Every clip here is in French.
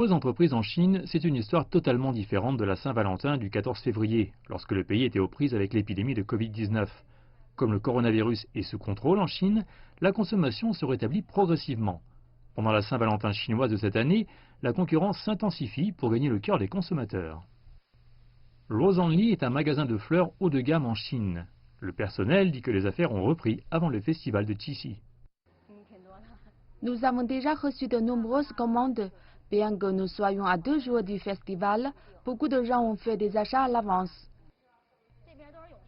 Aux entreprises en Chine, c'est une histoire totalement différente de la Saint-Valentin du 14 février, lorsque le pays était aux prises avec l'épidémie de Covid-19. Comme le coronavirus est sous contrôle en Chine, la consommation se rétablit progressivement. Pendant la Saint-Valentin chinoise de cette année, la concurrence s'intensifie pour gagner le cœur des consommateurs. Rose Only est un magasin de fleurs haut de gamme en Chine. Le personnel dit que les affaires ont repris avant le festival de Qixi. Nous avons déjà reçu de nombreuses commandes. Bien que nous soyons à 2 jours du festival, beaucoup de gens ont fait des achats à l'avance.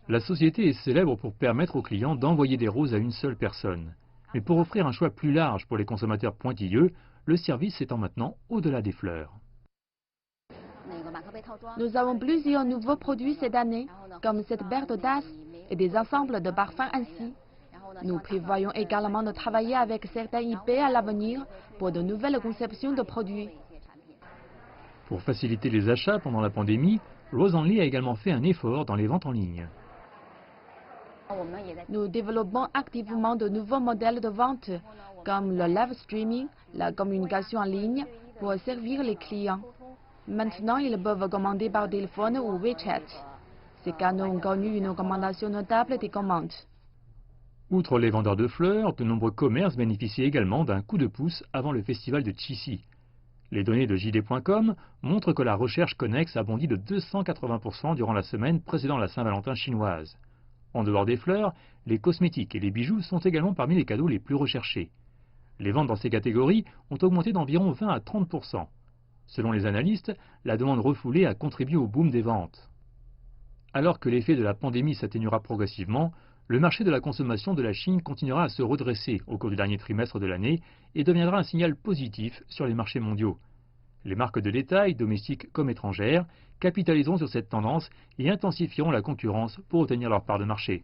La société est célèbre pour permettre aux clients d'envoyer des roses à une seule personne. Mais pour offrir un choix plus large pour les consommateurs pointilleux, le service s'étend maintenant au-delà des fleurs. Nous avons plusieurs nouveaux produits cette année, comme cette berthe d'as et des ensembles de parfums ainsi. Nous prévoyons également de travailler avec certains IP à l'avenir pour de nouvelles conceptions de produits. Pour faciliter les achats pendant la pandémie, Rose Only a également fait un effort dans les ventes en ligne. Nous développons activement de nouveaux modèles de vente, comme le live streaming, la communication en ligne, pour servir les clients. Maintenant, ils peuvent commander par téléphone ou WeChat. Ces canaux ont connu une augmentation notable des commandes. Outre les vendeurs de fleurs, de nombreux commerces bénéficient également d'un coup de pouce avant le festival de Qixi. Les données de JD.com montrent que la recherche connexe a bondi de 280% durant la semaine précédant la Saint-Valentin chinoise. En dehors des fleurs, les cosmétiques et les bijoux sont également parmi les cadeaux les plus recherchés. Les ventes dans ces catégories ont augmenté d'environ 20 à 30%. Selon les analystes, la demande refoulée a contribué au boom des ventes. Alors que l'effet de la pandémie s'atténuera progressivement, le marché de la consommation de la Chine continuera à se redresser au cours du dernier trimestre de l'année et deviendra un signal positif sur les marchés mondiaux. Les marques de détail, domestiques comme étrangères, capitaliseront sur cette tendance et intensifieront la concurrence pour obtenir leur part de marché.